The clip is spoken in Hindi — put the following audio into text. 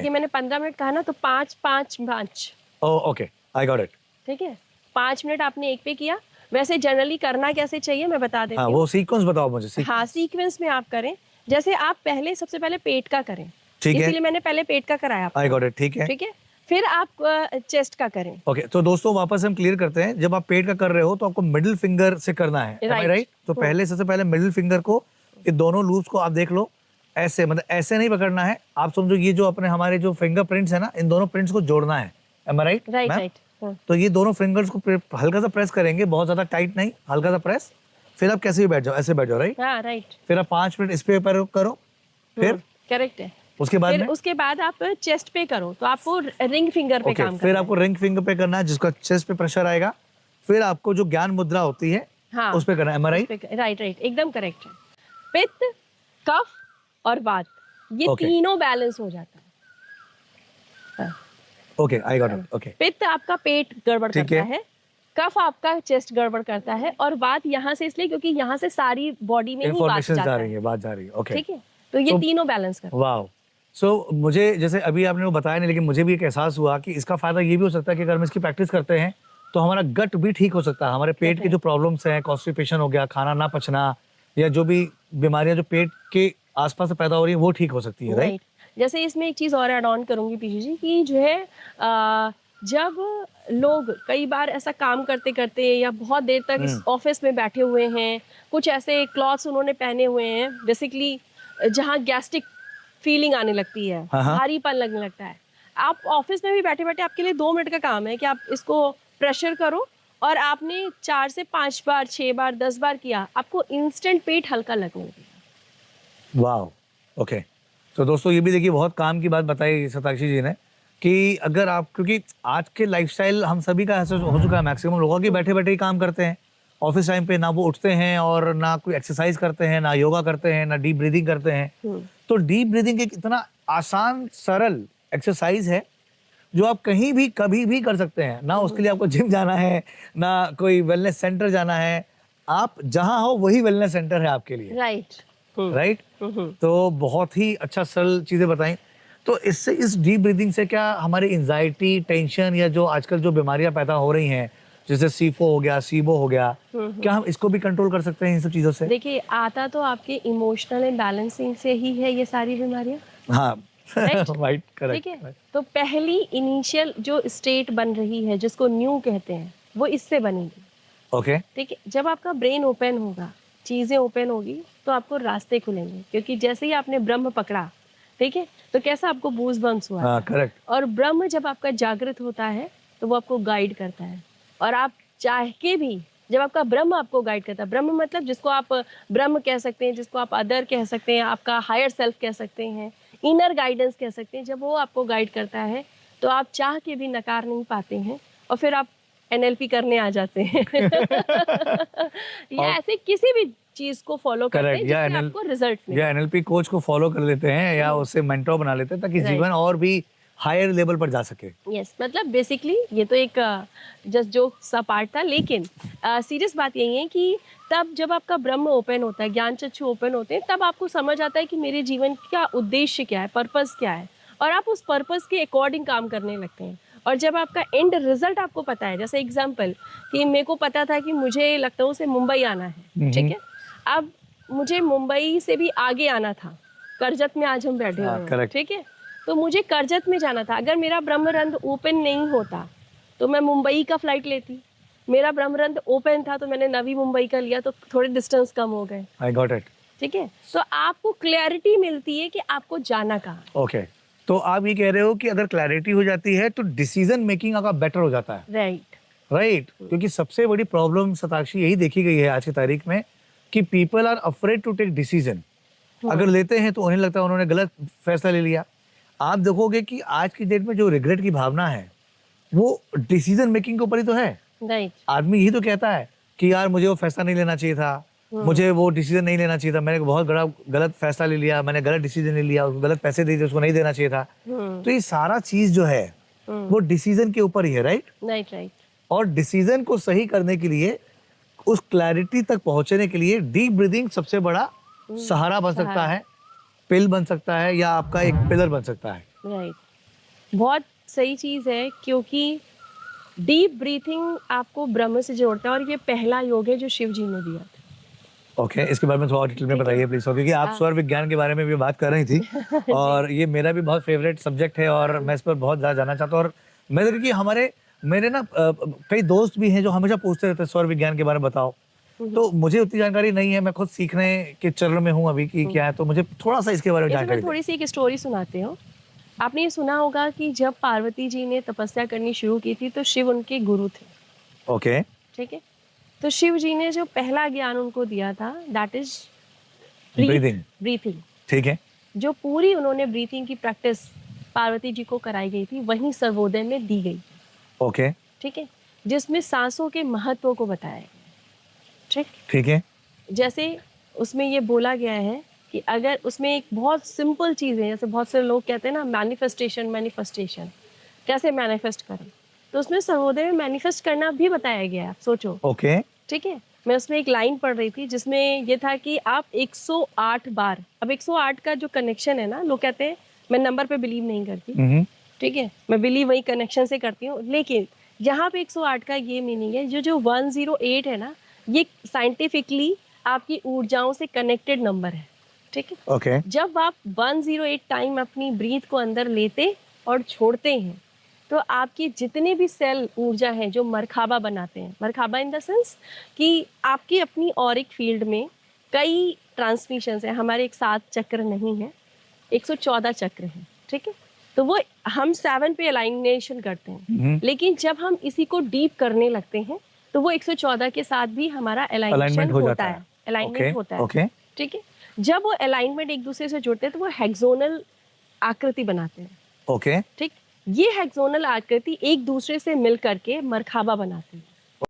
कि मैंने 15 मिनट कहा ना, तो 5 5 5। Okay, I got it. ठीक है, 5 मिनट आपने एक पे किया। वैसे जनरली करना कैसे चाहिए मैं बता देती हाँ, हूँ। वो सीक्वेंस बताओ मुझे। हाँ, सीक्वेंस में आप करें। जैसे आप पहले सबसे पहले पेट का करें, ठीक है, इसीलिए मैंने पहले पेट का कराया आई आपको। Got it. ठीक है, ठीक है, फिर आप चेस्ट का करें। ओके। तो दोस्तों वापस हम क्लियर करते हैं, जब आप पेट का कर रहे हो तो आपको मिडिल फिंगर से करना है, am I right? तो पहले सबसे पहले मिडिल फिंगर को, ये दोनों लूप्स को आप देख लो, ऐसे, मतलब ऐसे नहीं पकड़ना है, आप समझो ये जो अपने हमारे जो फिंगर प्रिंट्स है ना, इन दोनों प्रिंट्स को जोड़ना है, am I right? Right ma'am? Right. तो ये दोनों फिंगर्स को हल्का सा प्रेस करेंगे, बहुत ज्यादा टाइट नहीं, हल्का सा प्रेस। फिर आप कैसे भी बैठ जाओ, ऐसे बैठ जाओ, राइट? हाँ राइट। फिर आप 5 मिनट इस पे करो, फिर करेक्ट है। उसके बाद फिर में उसके बाद आप चेस्ट पे करो, तो आपको रिंग फिंगर पे काम फिर करना आपको रिंग फिंगर पे करना है, जिसका चेस्ट पे प्रेशर आएगा। फिर आपको जो ज्ञान मुद्रा होती है, हाँ, उस पे करना है, am I right? Right right, एकदम करेक्ट है। पित्त, कफ और वात, ये Okay. तीनों बैलेंस हो जाता है। Okay, I got it. Okay, पित्त आपका पेट गड़बड़ ठीक करता है। है, कफ आपका चेस्ट गड़बड़ करता है, और वात यहाँ से इसलिए क्योंकि यहाँ से सारी बॉडी में ही वात इंफॉर्मेशन जाता जा है। रही है, बात जा रही है। ओके, ठीक है, तो ये So- तीनों बैलेंस करता वाओ। सो मुझे, जैसे अभी आपने वो बताया नहीं, लेकिन मुझे भी एक एहसास हुआ कि इसका फायदा ये भी हो सकता है कि अगर हम इसकी प्रैक्टिस करते हैं तो हमारा गट भी ठीक हो सकता है। हमारे पेट के जो प्रॉब्लम्स हैं, कॉन्स्टिपेशन हो गया, खाना ना पचना, या जो भी बीमारियां जो पेट के आसपास से पैदा हो रही है, वो ठीक हो सकती है, राइट? राइट। जैसे इसमें एक चीज़ और ऐड ऑन करूंगी पीछे जी, कि जो है जब लोग कई बार ऐसा काम करते करते या बहुत देर तक इस ऑफिस में बैठे हुए हैं, कुछ ऐसे क्लॉथ्स उन्होंने पहने हुए हैं बेसिकली जहाँ गैस्ट्रिक फीलिंग आने लगती है, भारीपन लगने लगता है। आप ऑफिस में भी बैठे बैठे, आपके लिए 2 मिनट का काम है कि आप इसको प्रेशर करो, और आपने 4 से 5 बार, 6 बार, 10 बार किया, आपको इंस्टेंट पेट हल्का लगने लगेगा। Wow, okay. तो दोस्तों ये भी देखिए, बहुत काम की बात बताई शताक्षी जी ने, कि अगर आप, क्योंकि आज के लाइफस्टाइल हम सभी का ऐसा हो चुका है, मैक्सिमम लोगों की बैठे बैठे ही काम करते हैं। ऑफिस टाइम पे ना वो उठते हैं और ना कोई एक्सरसाइज करते हैं, ना योगा करते हैं, ना डीप ब्रीदिंग करते हैं। तो डीप ब्रीदिंग एक इतना आसान सरल एक्सरसाइज है जो आप कहीं भी कभी भी कर सकते हैं। ना उसके लिए आपको जिम जाना है, ना कोई वेलनेस सेंटर जाना है, आप जहां हो वही वेलनेस सेंटर है आपके लिए, राइट राइट? तो बहुत ही अच्छा सरल चीजें बताई। तो इससे, इस डीप ब्रीदिंग से क्या हमारी एंजाइटी, टेंशन, या जो आजकल जो बीमारियां पैदा हो रही हैं, जैसे सीफो हो गया, सीबो हो गया, क्या हम इसको भी कंट्रोल कर सकते हैं इन सब चीजों से? देखिए, आता तो आपके इमोशनल इम्बैलेंसिंग से ही है ये सारी बीमारियां। हाँ, राइट, राइट, करेक्ट। ठीक है। तो पहली इनिशियल जो स्टेट बन रही है, जिसको न्यू कहते हैं, वो इससे बनेगी। ओके, ठीक है, जब आपका ब्रेन ओपन होगा, चीजें ओपन होगी, तो आपको रास्ते खुलेंगे। क्योंकि जैसे ही आपने ब्रह्म पकड़ा, ठीक है, तो कैसा आपको बूज बम्स हुआ। हाँ, करेक्ट। और ब्रह्म जब आपका जागृत होता है तो वो आपको गाइड करता है, और आप चाह के भी, जब आपका ब्रह्म आपको गाइड करता है, ब्रह्म मतलब जिसको आप ब्रह्म कह सकते हैं, जिसको आप अदर कह सकते हैं, आपका हायर सेल्फ कह सकते हैं, इनर गाइडेंस कह सकते हैं, जब वो आपको गाइड करता है तो आप चाह के भी नकार नहीं पाते हैं, और फिर आप NLP करने आ जाते हैं। या ऐसे किसी भी चीज को फॉलो करते हैं जिससे आपको रिजल्ट मिले, या NLP कोच को फॉलो कर लेते हैं, या उससे मेंटोर बना लेते हैं, ताकि जीवन और भी हायर लेवल पर जा सके। यस, मतलब बेसिकली ये तो एक जस्ट जोक सा पार्ट था, लेकिन सीरियस बात यही है कि तब जब आपका ब्रह्म ओपन होता है, ज्ञान चक्षु ओपन होते हैं, तब आपको समझ आता है कि मेरे जीवन का उद्देश्य क्या है, पर्पस क्या है, और आप उस पर्पस के अकॉर्डिंग काम करने लगते हैं। और जब आपका एंड रिजल्ट आपको पता है, जैसे एग्जाम्पल कि मेरे को पता था कि मुझे लखनऊ से मुंबई आना है, ठीक है, अब मुझे मुंबई से भी आगे आना था, करजत में आज हम बैठे हुए हैं, ठीक है, तो मुझे करजत में जाना था। अगर मेरा ब्रह्मरंध्र ओपन नहीं होता तो मैं मुंबई का फ्लाइट लेती, मेरा ब्रह्मरंध्र ओपन था तो मैंने नवी मुंबई का लिया, तो थोड़े डिस्टेंस कम हो गए। I got it. ठीक है, तो आपको क्लैरिटी मिलती है कि आपको जाना कहाँ। ओके, तो आप ये कह रहे हो कि अगर क्लैरिटी हो जाती है तो डिसीजन मेकिंग आपका बेटर हो जाता है, राइट? क्योंकि सबसे बड़ी प्रॉब्लम शताक्षी यही देखी गई है आज की तारीख में, कि people are afraid to take decision. अगर लेते हैं तो उन्हें लगता है उन्होंने गलत फैसला ले लिया। आप देखोगे कि आज की डेट में जो रिग्रेट की भावना है, वो डिसीजन मेकिंग के ऊपर ही तो है। राइट, आदमी यही तो कहता है कि यार मुझे वो फैसला नहीं लेना चाहिए था, मुझे वो डिसीजन नहीं लेना चाहिए था, मैंने बहुत बड़ा गलत फैसला ले लिया, मैंने गलत डिसीजन ले लिया, उसको गलत पैसे दे दिए, उसको नहीं देना चाहिए था। तो ये सारा चीज जो है वो डिसीजन के ऊपर ही है, राइट? राइट। और डिसीजन को सही करने के लिए, उस क्लैरिटी तक पहुंचने के लिए डीप ब्रीदिंग सबसे बड़ा सहारा बन सकता है, पिल बन सकता है, या आपका एक पिलर बन सकता है। राइट। बहुत सही चीज़ है, क्योंकि डीप ब्रीथिंग आपको ब्रह्म से जोड़ता है और ये पहला योग है जो शिव जी ने दिया था। ओके, इसके बारे में थोड़ा और डिटेल में ठीक है। बताइए प्लीज, क्योंकि आप हाँ। स्वर विज्ञान के बारे में भी बात कर रही थी जी। और ये मेरा भी बहुत फेवरेट सब्जेक्ट है और मैं इस पर बहुत ज़्यादा जानना चाहता हूँ। और मैं देखिए कि मेरे ना कई दोस्त भी हैं जो हमेशा पूछते रहते हैं स्वर विज्ञान के बारे में बताओ, तो मुझे उतनी जानकारी नहीं है, मैं खुद सीखने के चरण में हूँ अभी कि क्या है, तो मुझे थोड़ा सा इसके बारे में ये तो मैं जानकारी दें। थोड़ी सी एक स्टोरी सुनाती हूँ। आपने ये सुना होगा कि जब पार्वती जी ने तपस्या करनी शुरू की थी तो शिव उनके गुरु थे। ओके। ठीक है। तो शिव जी ने जो पहला ज्ञान उनको दिया था, that is breath breathing. Breathing. ठीक है। जो पूरी उन्होंने ब्रीथिंग की प्रैक्टिस पार्वती जी को कराई गई थी, वहीं सर्वोदय में दी गई। ओके। ठीक है। जिसमें सांसों के महत्व को बताया गया। ठीक। ठीक है। जैसे उसमें ये बोला गया है कि अगर उसमें एक बहुत सिंपल चीज़ है, जैसे बहुत से लोग कहते हैं ना मैनिफेस्टेशन मैनिफेस्टेशन, कैसे मैनिफेस्ट करें, तो उसमें सर्वोदय में मैनिफेस्ट करना भी बताया गया है। आप सोचो। ओके। ठीक है। मैं उसमें एक लाइन पढ़ रही थी जिसमें ये था कि आप 108 बार, अब 108 का जो कनेक्शन है ना, लोग कहते हैं, मैं नंबर पे बिलीव नहीं करती। ठीक है। मैं बिलीव वही कनेक्शन से करती हूँ, लेकिन यहाँ पे 108 का ये मीनिंग है, जो जो 108 है ना, ये साइंटिफिकली आपकी ऊर्जाओं से कनेक्टेड नंबर है। ठीक है। ओके। जब आप 108 टाइम अपनी ब्रीथ को अंदर लेते और छोड़ते हैं, तो आपकी जितने भी सेल ऊर्जा है जो मरखाबा बनाते हैं, मरखाबा इन द सेंस कि आपकी अपनी ऑरिक फील्ड में कई ट्रांसमिशंस हैं। हमारे एक 7 चक्र नहीं है, 114 चक्र हैं। ठीक है। तो वो हम 7 पे अलाइनेशन करते हैं, लेकिन जब हम इसी को डीप करने लगते हैं तो वो 114 के साथ भी हमारा अलाइनमेंट अलाइनेशन हो होता जाता है, है। Alignment okay. होता है। ओके। ठीक है। जब वो अलाइनमेंट एक दूसरे से जुड़ते हैं तो वो हेक्सोनल आकृति बनाते हैं। ओके। ठीक। ये हेक्सोनल आकृति एक दूसरे से मिल करके मरखाबा बनाती है।